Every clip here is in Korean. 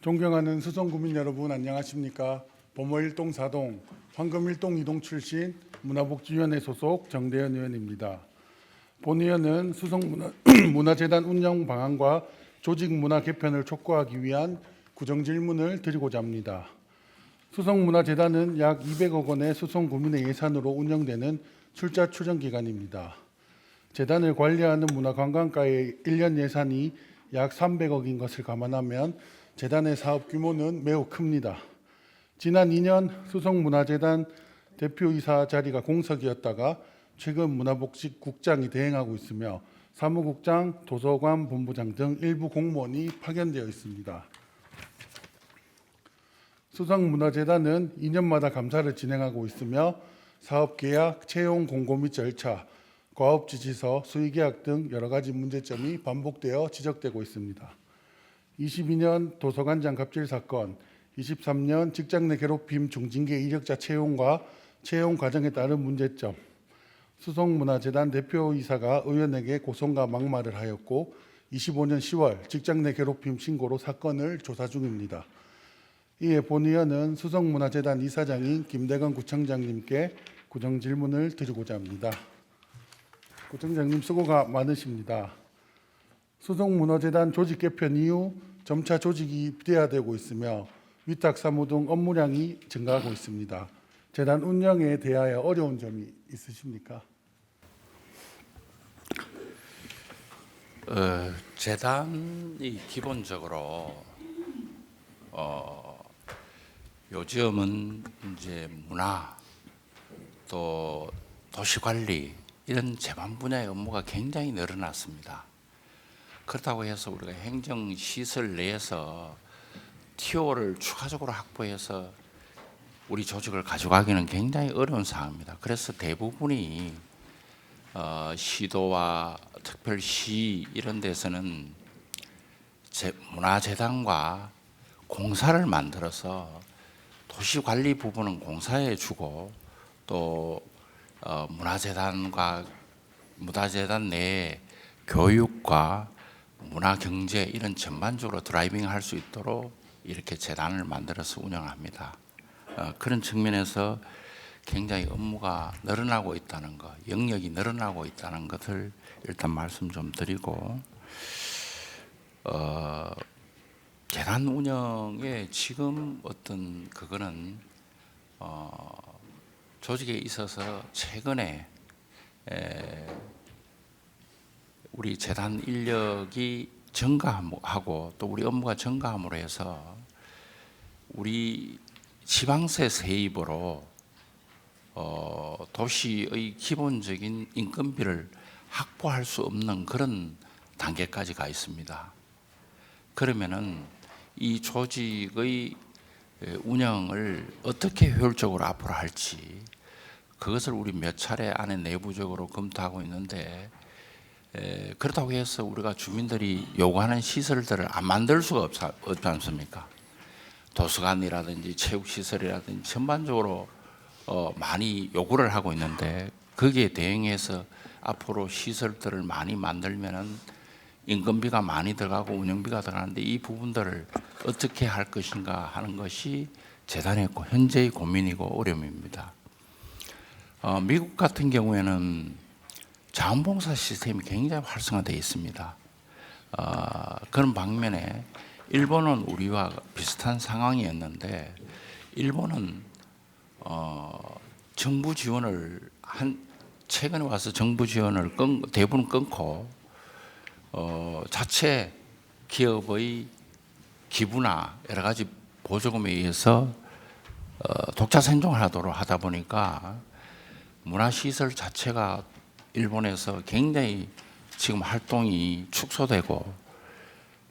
존경하는 수성구민 여러분 안녕하십니까? 범호 1동 4동, 황금 1동 2동 출신 문화복지위원회 소속 정대현 의원입니다. 본 의원은 수성문화재단 운영 방안과 조직문화 개편을 촉구하기 위한 구정질문을 드리고자 합니다. 수성문화재단은 약 200억 원의 수성구민의 예산으로 운영되는 출자 추정기관입니다. 재단을 관리하는 문화관광과의 1년 예산이 약 300억인 것을 감안하면 재단의 사업 규모는 매우 큽니다. 지난 2년 수성문화재단 대표이사 자리가 공석이었다가 최근 문화복지국장이 대행하고 있으며 사무국장, 도서관 본부장 등 일부 공무원이 파견되어 있습니다. 수성문화재단은 2년마다 감사를 진행하고 있으며 사업계약, 채용 공고 및 절차, 과업지시서, 수의계약 등 여러 가지 문제점이 반복되어 지적되고 있습니다. 22년 도서관장 갑질 사건, 23년 직장 내 괴롭힘 중징계 이력자 채용과 채용 과정에 따른 문제점, 수성문화재단 대표이사가 의원에게 고성과 막말을 하였고 25년 10월 직장 내 괴롭힘 신고로 사건을 조사 중입니다. 이에 본 의원은 수성문화재단 이사장인 김대건 구청장님께 구정질문을 드리고자 합니다. 구청장님 수고가 많으십니다. 수성문화재단 조직 개편 이후 점차 조직이 비대화되고 있으며 위탁 사무 등 업무량이 증가하고 있습니다. 재단 운영에 대하여 어려운 점이 있으십니까? 재단이 기본적으로 요즘은 이제 문화 또 도시관리 이런 재반 분야의 업무가 굉장히 늘어났습니다. 그렇다고 해서 우리가 행정시설 내에서 TO를 추가적으로 확보해서 우리 조직을 가져가기는 굉장히 어려운 상황입니다. 그래서 대부분이 시도와 특별시 이런 데서는 문화재단과 공사를 만들어서 도시관리 부분은 공사에 주고 또 문화재단 내 교육과 문화경제 이런 전반적으로 드라이빙 할 수 있도록 이렇게 재단을 만들어서 운영합니다. 그런 측면에서 굉장히 업무가 늘어나고 있다는 것, 영역이 늘어나고 있다는 것을 일단 말씀 좀 드리고 재단 운영에 지금 어떤 그거는 조직에 있어서 최근에 우리 재단 인력이 증가하고 또 우리 업무가 증가함으로 해서 우리 지방세 세입으로 도시의 기본적인 인건비를 확보할 수 없는 그런 단계까지 가 있습니다. 그러면은 이 조직의 운영을 어떻게 효율적으로 앞으로 할지 그것을 우리 몇 차례 안에 내부적으로 검토하고 있는데 그렇다고 해서 우리가 주민들이 요구하는 시설들을 안 만들 수가 없지 않습니까? 도서관이라든지 체육시설이라든지 전반적으로 많이 요구를 하고 있는데 거기에 대응해서 앞으로 시설들을 많이 만들면은 인건비가 많이 들어가고 운영비가 들어가는데 이 부분들을 어떻게 할 것인가 하는 것이 재단의 현재의 고민이고 어려움입니다. 미국 같은 경우에는 자원봉사 시스템이 굉장히 활성화되어 있습니다. 그런 방면에 일본은 우리와 비슷한 상황이었는데 일본은 정부 지원을 최근에 와서 정부 지원을 대부분 끊고 자체 기업의 기부나 여러 가지 보조금에 의해서 독자 생존을 하다 보니까 문화시설 자체가 일본에서 굉장히 지금 활동이 축소되고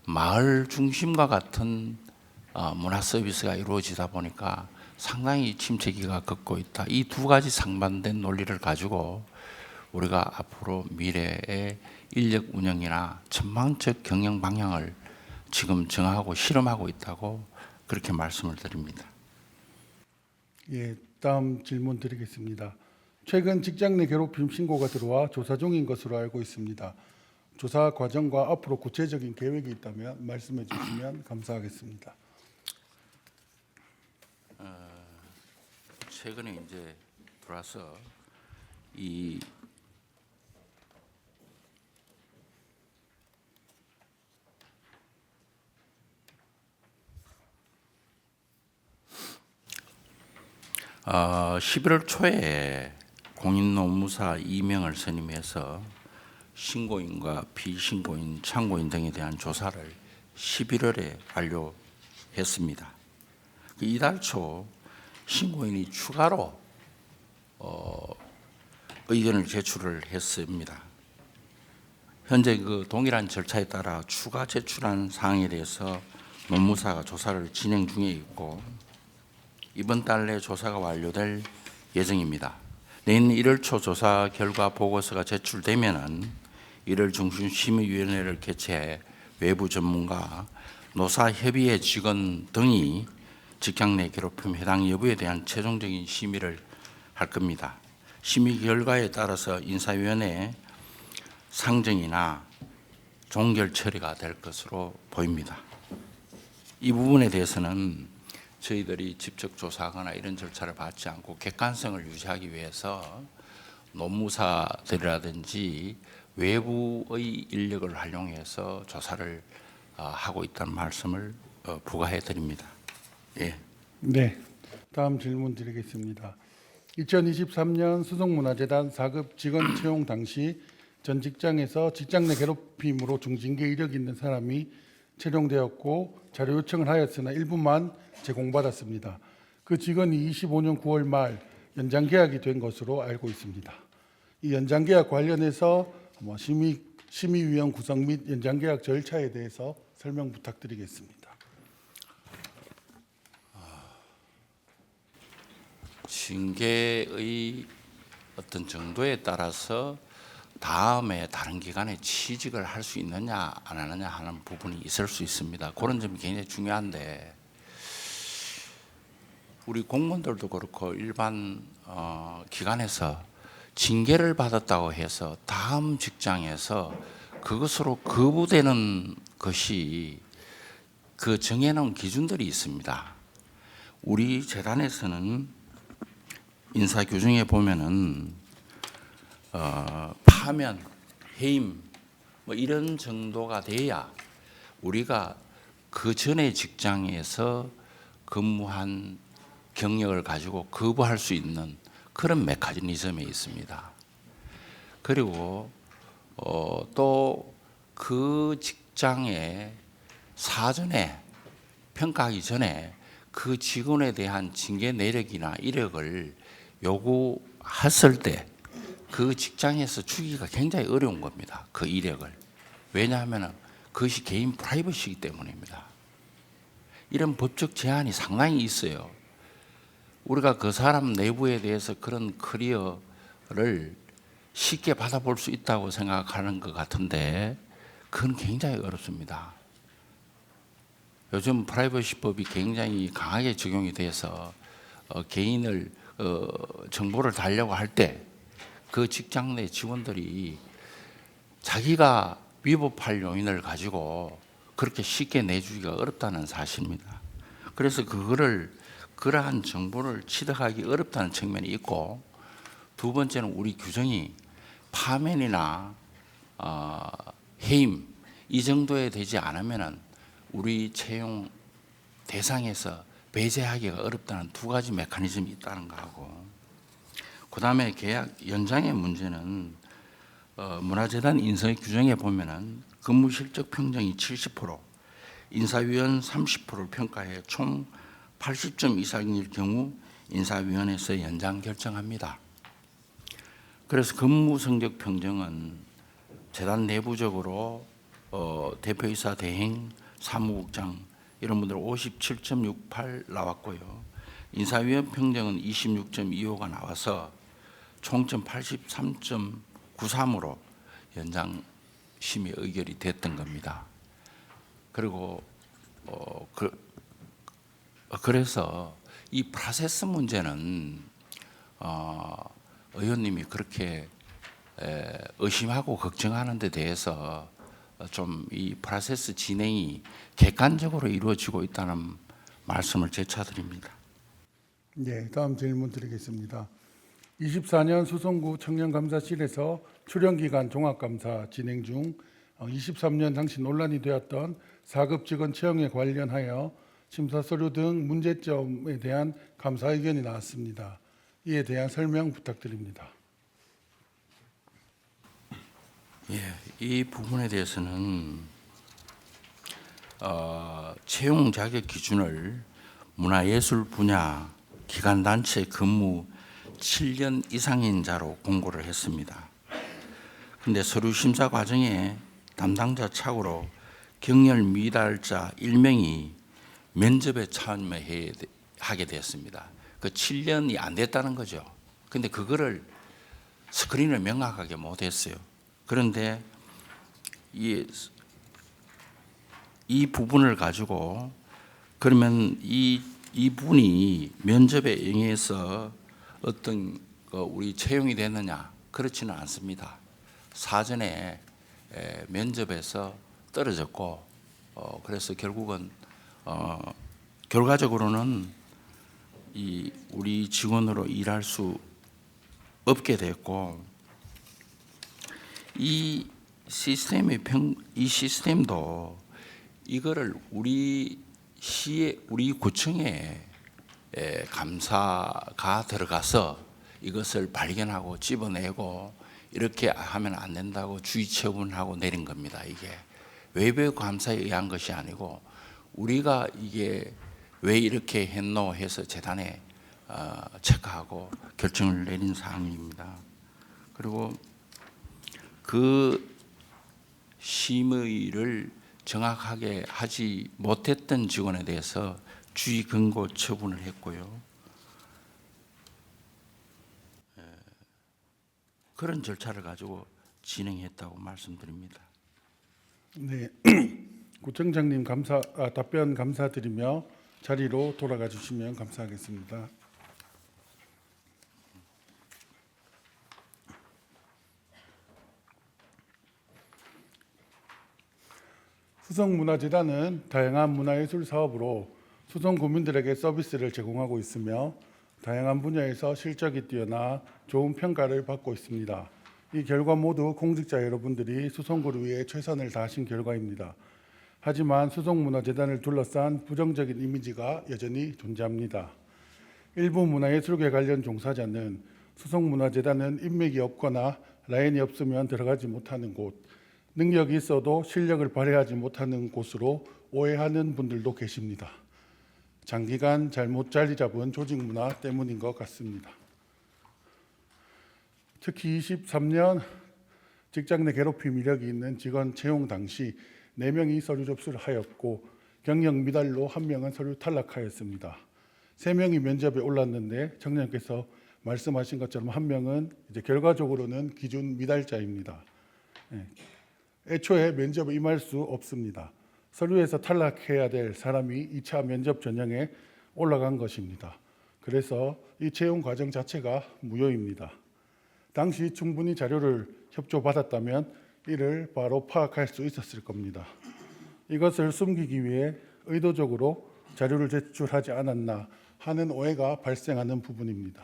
마을 중심과 같은 문화 서비스가 이루어지다 보니까 상당히 침체기가 걷고 있다. 이 두 가지 상반된 논리를 가지고 우리가 앞으로 미래의 인력 운영이나 전망적 경영 방향을 지금 정하고 실험하고 있다고 그렇게 말씀을 드립니다. 예, 다음 질문 드리겠습니다. 최근 직장 내 괴롭힘 신고가 들어와 조사 중인 것으로 알고 있습니다. 조사 과정과 앞으로 구체적인 계획이 있다면 말씀해 주시면 감사하겠습니다. 최근에 이제 들어와서 이 어, 11월 초에 공인노무사 2명을 선임해서 신고인과 비신고인, 참고인 등에 대한 조사를 11월에 완료했습니다. 이달 초 신고인이 추가로 의견을 제출을 했습니다. 현재 그 동일한 절차에 따라 추가 제출한 사항에 대해서 노무사가 조사를 진행 중에 있고 이번 달 내 조사가 완료될 예정입니다. 내년 1월 초 조사 결과 보고서가 제출되면은 1월 중순 심의위원회를 개최해 외부 전문가, 노사협의회 직원 등이 직장 내 괴롭힘 해당 여부에 대한 최종적인 심의를 할 겁니다. 심의 결과에 따라서 인사위원회 상정이나 종결 처리가 될 것으로 보입니다. 이 부분에 대해서는 저희들이 직접 조사하거나 이런 절차를 받지 않고 객관성을 유지하기 위해서 노무사들이라든지 외부의 인력을 활용해서 조사를 하고 있다는 말씀을 부과해 드립니다. 예. 네, 다음 질문 드리겠습니다. 2023년 수석문화재단 4급 직원 채용 당시 전 직장에서 직장 내 괴롭힘으로 중징계 이력이 있는 사람이 채용되었고 자료 요청을 하였으나 일부만 제공받았습니다. 그 직원이 25년 9월 말 연장 계약이 된 것으로 알고 있습니다. 이 연장 계약 관련해서 심의위원 구성 및 연장 계약 절차에 대해서 설명 부탁드리겠습니다. 징계의 어떤 정도에 따라서 다음에 다른 기관에 취직을 할 수 있느냐 안 하느냐 하는 부분이 있을 수 있습니다. 그런 점이 굉장히 중요한데 우리 공무원들도 그렇고 일반 기관에서 징계를 받았다고 해서 다음 직장에서 그것으로 거부되는 것이 그 정해놓은 기준들이 있습니다. 우리 재단에서는 인사 규정에 보면은 파면, 해임 뭐 이런 정도가 돼야 우리가 그 전에 직장에서 근무한 경력을 가지고 거부할 수 있는 그런 메커니즘에 있습니다. 그리고 또 그 직장에 사전에 평가하기 전에 그 직원에 대한 징계 내력이나 이력을 요구했을 때 그 직장에서 주기가 굉장히 어려운 겁니다. 그 이력을. 왜냐하면 그것이 개인 프라이버시이기 때문입니다. 이런 법적 제한이 상당히 있어요. 우리가 그 사람 내부에 대해서 그런 커리어를 쉽게 받아볼 수 있다고 생각하는 것 같은데 그건 굉장히 어렵습니다. 요즘 프라이버시법이 굉장히 강하게 적용이 돼서 개인을 정보를 달려고 할 때 그 직장 내 직원들이 자기가 위법할 요인을 가지고 그렇게 쉽게 내주기가 어렵다는 사실입니다. 그래서 그러한 정보를 취득하기 어렵다는 측면이 있고 두 번째는 우리 규정이 파면이나 해임 이 정도에 되지 않으면은 우리 채용 대상에서 배제하기가 어렵다는 두 가지 메커니즘이 있다는 거하고 그 다음에 계약 연장의 문제는 문화재단 인사 규정에 보면은 근무 실적 평정이 70%, 인사위원 30%를 평가해 총 80점 이상일 경우 인사위원회에서 연장 결정합니다. 그래서 근무 성적 평정은 재단 내부적으로 대표이사 대행, 사무국장 이런 분들 57.68 나왔고요. 인사위원 평정은 26.25가 나와서 총점 83.93으로 연장 심의 의결이 됐던 겁니다. 그리고 그래서 이 프로세스 문제는 의원님이 그렇게 의심하고 걱정하는 데 대해서 좀 이 프로세스 진행이 객관적으로 이루어지고 있다는 말씀을 재차드립니다. 네, 다음 질문 드리겠습니다. 24년 수성구 청년감사실에서 출연기간 종합감사 진행 중 23년 당시 논란이 되었던 4급 직원 채용에 관련하여 심사 서류 등 문제점에 대한 감사 의견이 나왔습니다. 이에 대한 설명 부탁드립니다. 예, 이 부분에 대해서는 채용 자격 기준을 문화예술 분야 기관단체 근무 7년 이상인 자로 공고를 했습니다. 그런데 서류 심사 과정에 담당자 착오로 경렬 미달자 1명이 면접에 참여하게 되었습니다. 그 7년이 안 됐다는 거죠. 그런데 그거를 스크린을 명확하게 못했어요. 그런데 이 부분을 가지고 그러면 이 분이 면접에 응해서 어떤 우리 채용이 됐느냐? 그렇지는 않습니다. 사전에 면접에서 떨어졌고 그래서 결국은 결과적으로는 우리 직원으로 일할 수 없게 됐고 이 시스템도 이거를 우리 구청에 감사가 들어가서 이것을 발견하고 집어내고 이렇게 하면 안 된다고 주의 처분하고 내린 겁니다. 이게 외부 감사에 의한 것이 아니고 우리가 이게 왜 이렇게 했노 해서 재단에 체크하고 결정을 내린 사항입니다. 그리고 그 심의를 정확하게 하지 못했던 직원에 대해서 주의 경고 처분을 했고요. 그런 절차를 가지고 진행했다고 말씀드립니다. 네, 구청장님 답변 감사드리며 자리로 돌아가 주시면 감사하겠습니다. 수성문화재단은 다양한 문화예술 사업으로 수성 구민들에게 서비스를 제공하고 있으며 다양한 분야에서 실적이 뛰어나 좋은 평가를 받고 있습니다. 이 결과 모두 공직자 여러분들이 수성구를 위해 최선을 다하신 결과입니다. 하지만 수성문화재단을 둘러싼 부정적인 이미지가 여전히 존재합니다. 일부 문화예술계 관련 종사자는 수성문화재단은 인맥이 없거나 라인이 없으면 들어가지 못하는 곳, 능력이 있어도 실력을 발휘하지 못하는 곳으로 오해하는 분들도 계십니다. 장기간 잘못 자리 잡은 조직 문화 때문인 것 같습니다. 특히 23년 직장 내 괴롭힘 이력이 있는 직원 채용 당시 4명이 서류 접수를 하였고 경력 미달로 1명은 서류 탈락하였습니다. 3명이 면접에 올랐는데 청장님께서 말씀하신 것처럼 1명은 이제 결과적으로는 기준 미달자입니다. 애초에 면접에 임할 수 없습니다. 서류에서 탈락해야 될 사람이 2차 면접 전형에 올라간 것입니다. 그래서 이 채용 과정 자체가 무효입니다. 당시 충분히 자료를 협조받았다면 이를 바로 파악할 수 있었을 겁니다. 이것을 숨기기 위해 의도적으로 자료를 제출하지 않았나 하는 오해가 발생하는 부분입니다.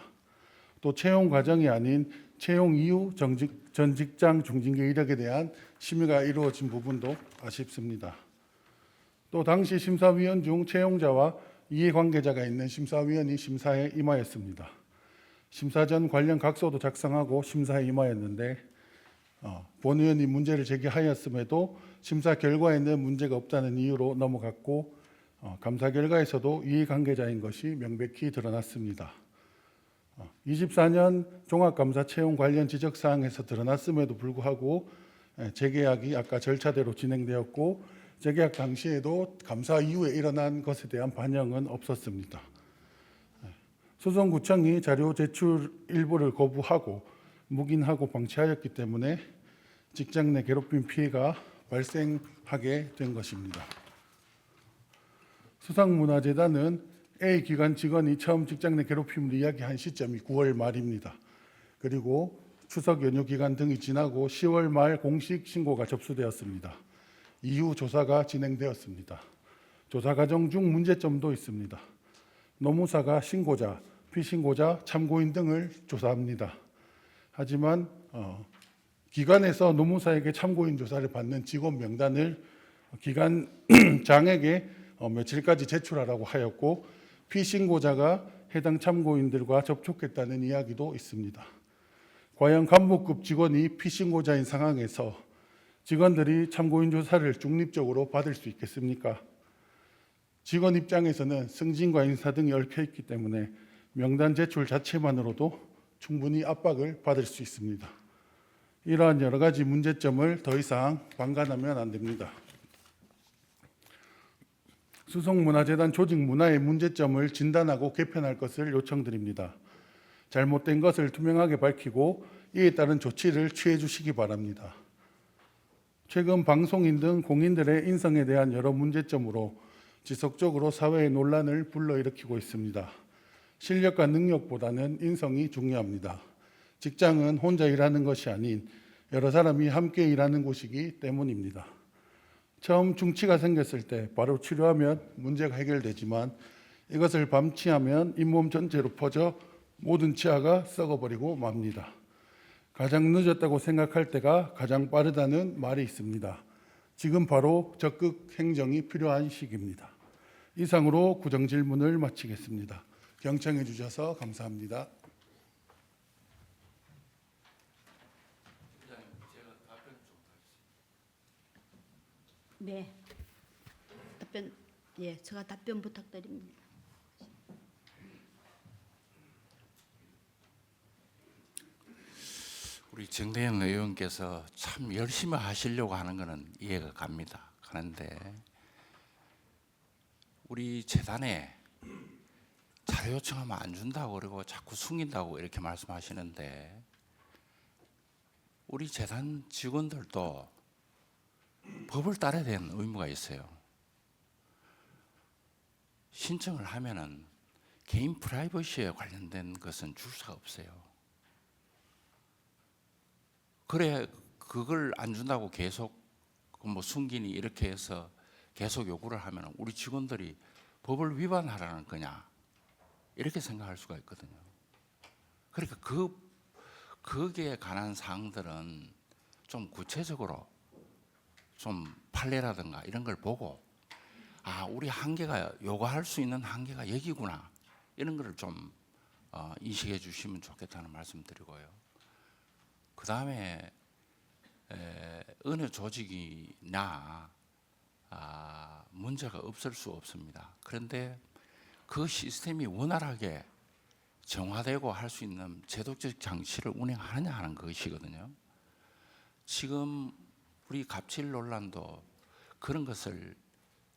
또 채용 과정이 아닌 채용 이후 전 직장 중징계 이력에 대한 심의가 이루어진 부분도 아쉽습니다. 또 당시 심사위원 중 채용자와 이해관계자가 있는 심사위원이 심사에 임하였습니다. 심사 전 관련 각서도 작성하고 심사에 임하였는데 본 의원이 문제를 제기하였음에도 심사 결과에는 문제가 없다는 이유로 넘어갔고 감사 결과에서도 이해관계자인 것이 명백히 드러났습니다. 24년 종합감사 채용 관련 지적사항에서 드러났음에도 불구하고 재계약이 아까 절차대로 진행되었고 재계약 당시에도 감사 이후에 일어난 것에 대한 반영은 없었습니다. 수성구청이 자료 제출 일부를 거부하고 묵인하고 방치하였기 때문에 직장 내 괴롭힘 피해가 발생하게 된 것입니다. 수성문화재단은 A 기관 직원이 처음 직장 내 괴롭힘을 이야기한 시점이 9월 말입니다. 그리고 추석 연휴 기간 등이 지나고 10월 말 공식 신고가 접수되었습니다. 이후 조사가 진행되었습니다. 조사 과정 중 문제점도 있습니다. 노무사가 신고자 피신고자, 참고인 등을 조사합니다. 하지만 기관에서 노무사에게 참고인 조사를 받는 직원 명단을 기관장에게 며칠까지 제출하라고 하였고, 피신고자가 해당 참고인들과 접촉했다는 이야기도 있습니다. 과연 간부급 직원이 피신고자인 상황에서 직원들이 참고인 조사를 중립적으로 받을 수 있겠습니까? 직원 입장에서는 승진과 인사 등이 얽혀 있기 때문에 명단 제출 자체만으로도 충분히 압박을 받을 수 있습니다. 이러한 여러 가지 문제점을 더 이상 방관하면 안 됩니다. 수송문화재단 조직 문화의 문제점을 진단하고 개편할 것을 요청드립니다. 잘못된 것을 투명하게 밝히고 이에 따른 조치를 취해 주시기 바랍니다. 최근 방송인 등 공인들의 인성에 대한 여러 문제점으로 지속적으로 사회의 논란을 불러일으키고 있습니다. 실력과 능력보다는 인성이 중요합니다. 직장은 혼자 일하는 것이 아닌 여러 사람이 함께 일하는 곳이기 때문입니다. 처음 중치가 생겼을 때 바로 치료하면 문제가 해결되지만 이것을 방치하면 잇몸 전체로 퍼져 모든 치아가 썩어버리고 맙니다. 가장 늦었다고 생각할 때가 가장 빠르다는 말이 있습니다. 지금 바로 적극 행정이 필요한 시기입니다. 이상으로 구정 질문을 마치겠습니다. 경청해 주셔서 감사합니다. 네, 제가 답변 부탁드립니다. 우리 정대영 의원께서 참 열심히 하시려고 하는 것은 이해가 갑니다. 그런데 우리 재단에 자료 요청하면 안 준다고 그러고 자꾸 숨긴다고 이렇게 말씀하시는데, 우리 재단 직원들도 법을 따라야 되는 의무가 있어요. 신청을 하면은 개인 프라이버시에 관련된 것은 줄 수가 없어요. 그래, 그걸 안 준다고 계속 뭐 숨기니 이렇게 해서 계속 요구를 하면 우리 직원들이 법을 위반하라는 거냐, 이렇게 생각할 수가 있거든요. 그러니까 거기에 관한 사항들은 좀 구체적으로 좀 판례라든가 이런 걸 보고, 아, 우리 한계가, 요구할 수 있는 한계가 여기구나, 이런 거를 좀 인식해 주시면 좋겠다는 말씀 드리고요. 그 다음에 어느 조직이나 문제가 없을 수 없습니다. 그런데 그 시스템이 원활하게 정화되고 할 수 있는 제도적 장치를 운영하느냐 하는 것이거든요. 지금 우리 갑질 논란도 그런 것을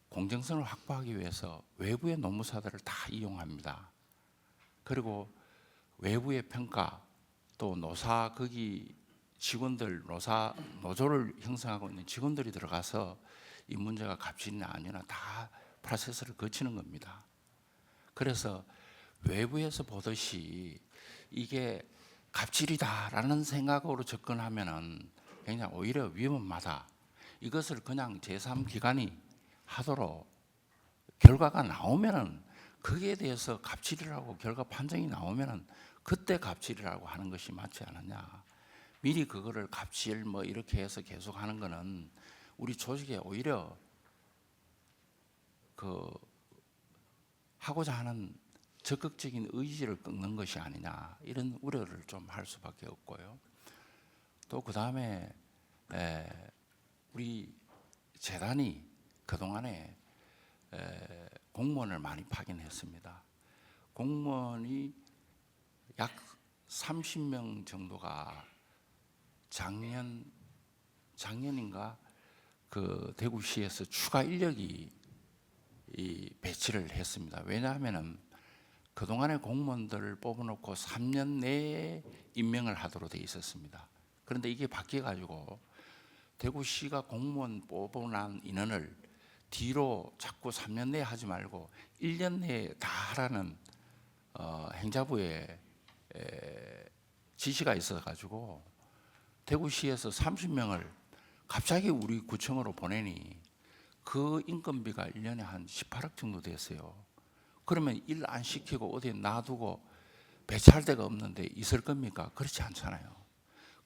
공정성을 확보하기 위해서 외부의 노무사들을 다 이용합니다. 그리고 외부의 평가, 또 노사, 거기 직원들, 노조를 형성하고 있는 직원들이 들어가서 이 문제가 갑질이나 아니나 다 프로세스를 거치는 겁니다. 그래서 외부에서 보듯이 이게 갑질이다라는 생각으로 접근하면은 굉장히 오히려 위험하다. 이것을 그냥 제3기관이 하도록 결과가 나오면은, 거기에 대해서 갑질이라고 결과 판정이 나오면은 그때 갑질이라고 하는 것이 맞지 않느냐. 미리 그거를 갑질 뭐 이렇게 해서 계속 하는 거는 우리 조직에 오히려 그 하고자 하는 적극적인 의지를 끊는 것이 아니냐, 이런 우려를 좀 할 수밖에 없고요. 또 그 다음에 우리 재단이 그동안에 공무원을 많이 파견했습니다. 공무원이 약 30명 정도가 작년인가 그 대구시에서 추가 인력이 배치를 했습니다. 왜냐하면은 그동안의 공무원들을 뽑아놓고 3년 내에 임명을 하도록 돼 있었습니다. 그런데 이게 바뀌어가지고 대구시가 공무원 뽑아놓은 인원을 뒤로 자꾸 3년 내에 하지 말고 1년 내에 다 하라는 행자부의 지시가 있어가지고 대구시에서 30명을 갑자기 우리 구청으로 보내니 그 인건비가 1년에 한 18억 정도 됐어요. 그러면 일 안 시키고 어디에 놔두고 배치할 데가 없는데 있을 겁니까? 그렇지 않잖아요.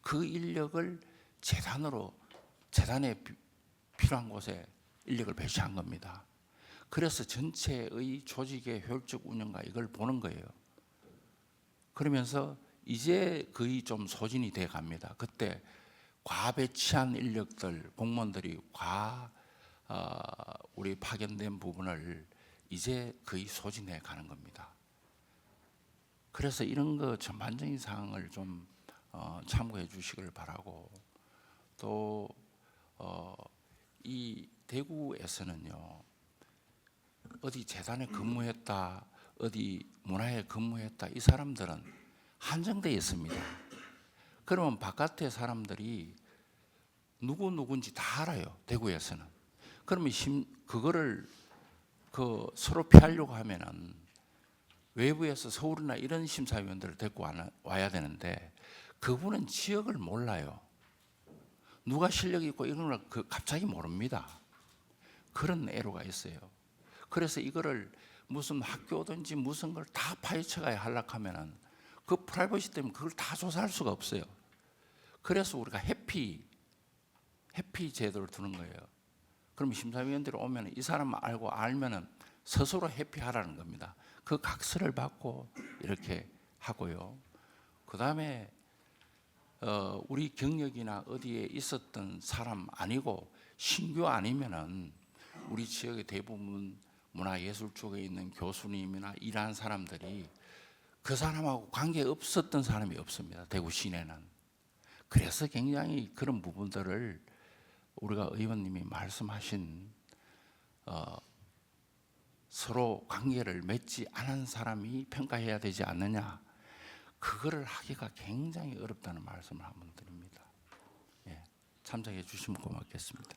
그 인력을 재단에 필요한 곳에 인력을 배치한 겁니다. 그래서 전체의 조직의 효율적 운영과 이걸 보는 거예요. 그러면서 이제 거의 좀 소진이 돼 갑니다. 그때 과배치한 인력들, 공무원들이 우리 파견된 부분을 이제 거의 소진해 가는 겁니다. 그래서 이런 거 전반적인 사항을 좀 참고해 주시길 바라고, 또 이 대구에서는요, 어디 재단에 근무했다, 어디 문화에 근무했다, 이 사람들은 한정되어 있습니다. 그러면 바깥의 사람들이 누군지 다 알아요, 대구에서는. 그러면 그거를 서로 피하려고 하면은 외부에서 서울이나 이런 심사위원들을 데리고 와야 되는데, 그분은 지역을 몰라요. 누가 실력이 있고 이런 걸 갑자기 모릅니다. 그런 애로가 있어요. 그래서 이거를 무슨 학교든지 무슨 걸 다 파헤쳐가야 하려면은 그 프라이버시 때문에 그걸 다 조사할 수가 없어요. 그래서 우리가 해피 제도를 두는 거예요. 그럼 심사위원들이 오면 이 사람 알면은 스스로 해피하라는 겁니다. 그 각서를 받고 이렇게 하고요. 그 다음에 우리 경력이나 어디에 있었던 사람 아니고 신규 아니면은 우리 지역의 대부분 문화예술 쪽에 있는 교수님이나 일하는 사람들이 그 사람하고 관계 없었던 사람이 없습니다, 대구 시내는. 그래서 굉장히 그런 부분들을 우리가 의원님이 말씀하신 서로 관계를 맺지 않은 사람이 평가해야 되지 않느냐, 그거를 하기가 굉장히 어렵다는 말씀을 한번 드립니다. 예, 참석해 주시면 고맙겠습니다.